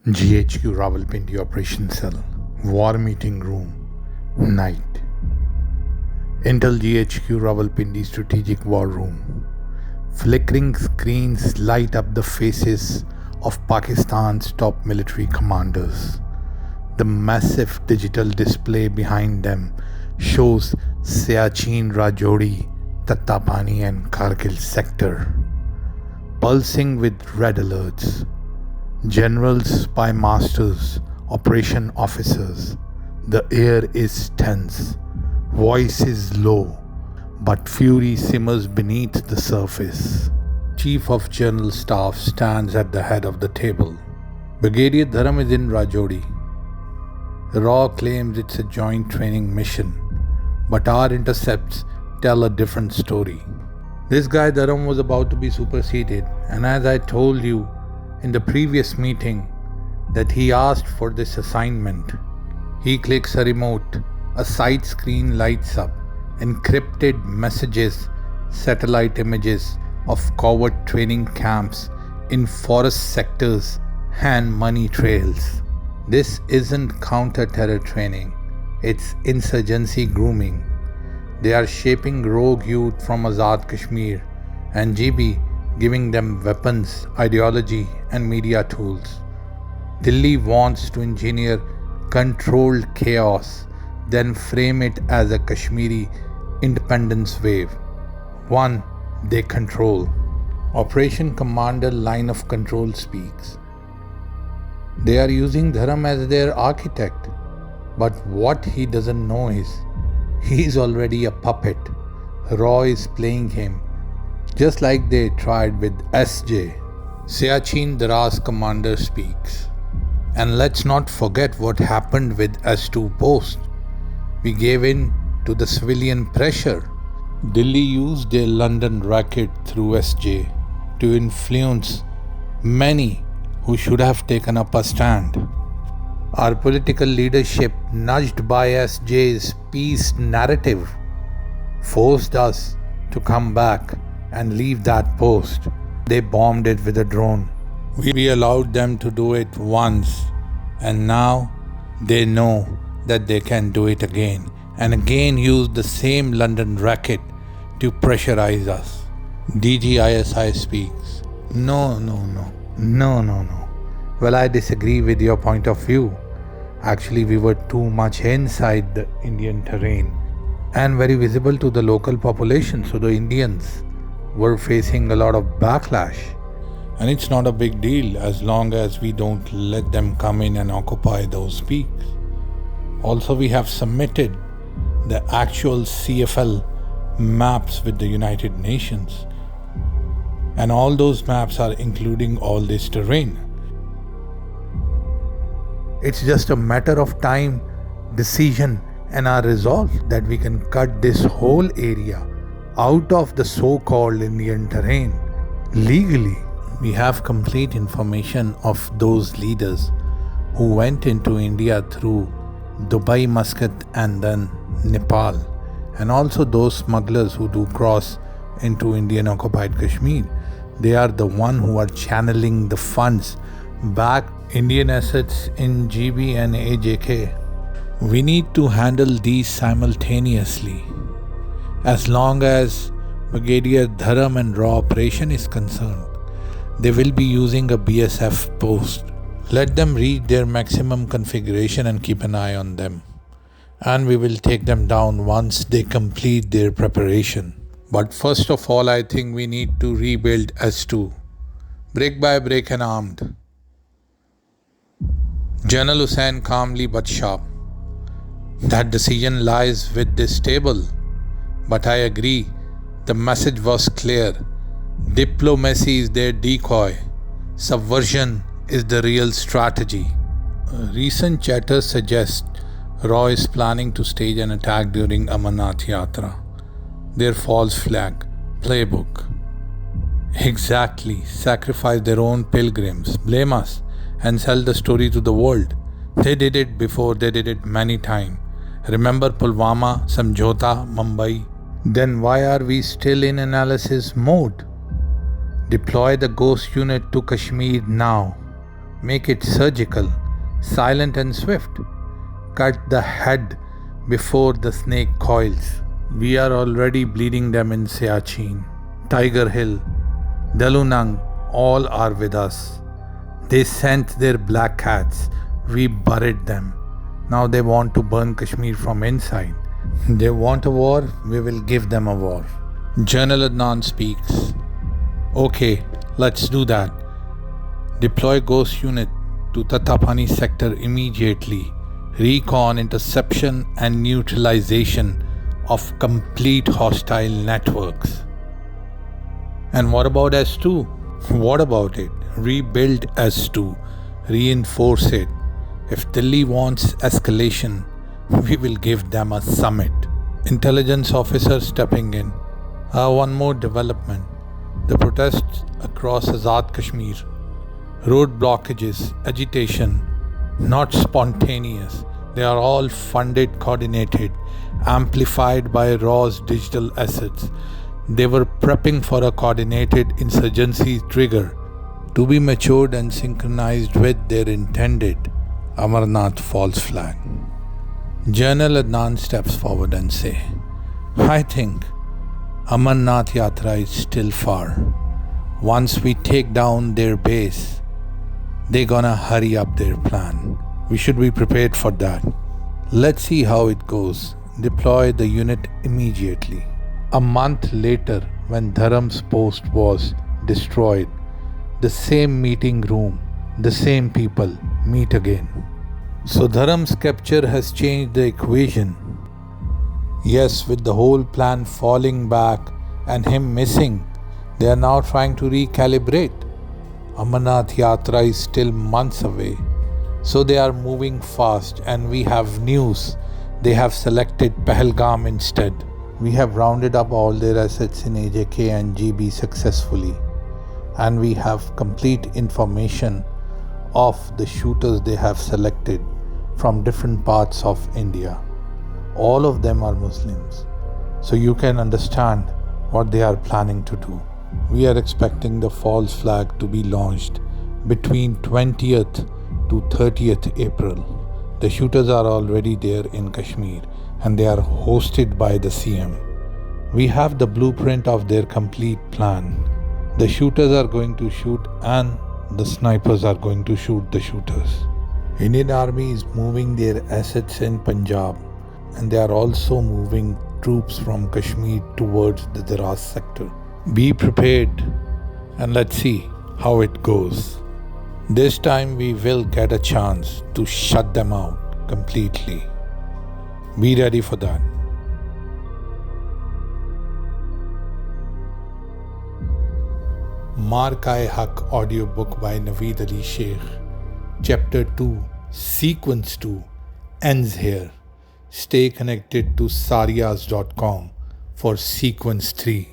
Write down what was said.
GHQ Rawalpindi Operation Cell, War Meeting Room, Night. Intel GHQ Rawalpindi Strategic War Room. Flickering screens light up the faces of Pakistan's top military commanders. The massive digital display behind them shows Siachen, Rajouri, Tattapani and Kargil sector, pulsing with red alerts. Generals, spy masters, operation officers. The air is tense, voice is low, but fury simmers beneath the surface. Chief of General Staff stands at the head of the table. Brigadier Dharam is in Rajouri. RAW claims it's a joint training mission, but our intercepts tell a different story. This guy Dharam was about to be superseded, and as I told you in the previous meeting that he asked for this assignment. He clicks a remote, a side screen lights up, encrypted messages, satellite images of covert training camps in forest sectors and money trails. This isn't counter-terror training, it's insurgency grooming. They are shaping rogue youth from Azad Kashmir and GB, giving them weapons, ideology and media tools. Delhi wants to engineer controlled chaos, then frame it as a Kashmiri independence wave. One they control. Operation Commander Line of Control speaks. They are using Dharam as their architect, but what he doesn't know is he is already a puppet. RAW is playing him, just like they tried with SJ. Siachen Daraz commander speaks. And let's not forget what happened with S2 post. We gave in to the civilian pressure. Delhi used their London racket through SJ to influence many who should have taken up a stand. Our political leadership, nudged by SJ's peace narrative, forced us to come back and leave that post. They bombed it with a drone. We allowed them to do it once, and now they know that they can do it again, and again use the same London racket to pressurize us. DGISI speaks. No. Well, I disagree with your point of view. Actually, we were too much inside the Indian terrain and very visible to the local population, so the Indians were facing a lot of backlash. And it's not a big deal as long as we don't let them come in and occupy those peaks. Also, we have submitted the actual CFL maps with the United Nations, and all those maps are including all this terrain. It's just a matter of time, decision and our resolve that we can cut this whole area out of the so-called Indian terrain legally. We have complete information of those leaders who went into India through Dubai, Muscat and then Nepal, and also those smugglers who do cross into Indian occupied Kashmir. They are the one who are channeling the funds back Indian assets in GB and AJK. We need to handle these simultaneously. As long as Brigadier Dharam and RAW operation is concerned, they will be using a BSF post. Let them reach their maximum configuration and keep an eye on them. And we will take them down once they complete their preparation. But first of all, I think we need to rebuild S2, brick by brick and armed. General Hussain calmly but sharp. That decision lies with this table. But I agree, the message was clear. Diplomacy is their decoy. Subversion is the real strategy. Recent chatter suggests RAW is planning to stage an attack during Amarnath Yatra. Their false flag playbook. Exactly, sacrifice their own pilgrims, blame us and sell the story to the world. They did it before, they did it many times. Remember Pulwama, Samjhota, Mumbai? Then why are we still in analysis mode? Deploy the ghost unit to Kashmir now. Make it surgical, silent and swift. Cut the head before the snake coils. We are already bleeding them in Siachen, Tiger Hill, Dalunang, all are with us. They sent their black cats, we buried them. Now they want to burn Kashmir from inside. They want a war, we will give them a war. General Adnan speaks. Okay, let's do that. Deploy ghost unit to Tatapani sector immediately. Recon, interception and neutralization of complete hostile networks. And what about S2? What about it? Rebuild S2. Reinforce it. If Delhi wants escalation, we will give them a summit. Intelligence officer stepping in. One more development. The protests across Azad Kashmir. Road blockages, agitation, not spontaneous. They are all funded, coordinated, amplified by Raw's digital assets. They were prepping for a coordinated insurgency trigger to be matured and synchronized with their intended Amarnath false flag. General Adnan steps forward and say, I think Amarnath Yatra is still far. Once we take down their base, they're gonna hurry up their plan. We should be prepared for that. Let's see how it goes. Deploy the unit immediately. A month later, when Dharam's post was destroyed, the same meeting room, the same people meet again. So Dharam's capture has changed the equation. Yes, with the whole plan falling back and him missing, they are now trying to recalibrate. Amarnath Yatra is still months away. So they are moving fast, and we have news. They have selected Pahalgam instead. We have rounded up all their assets in AJK and GB successfully. And we have complete information of the shooters they have selected from different parts of India. All of them are Muslims. So you can understand what they are planning to do. We are expecting the false flag to be launched between 20th to 30th April. The shooters are already there in Kashmir and they are hosted by the CM. We have the blueprint of their complete plan. The shooters are going to shoot and the snipers are going to shoot the shooters. Indian Army is moving their assets in Punjab and they are also moving troops from Kashmir towards the Dras sector. Be prepared and let's see how it goes. This time we will get a chance to shut them out completely. Be ready for that. Maarka audiobook by Naveed Sheikh. Chapter 2, Sequence 2 ends here. Stay connected to sarias.com for Sequence 3.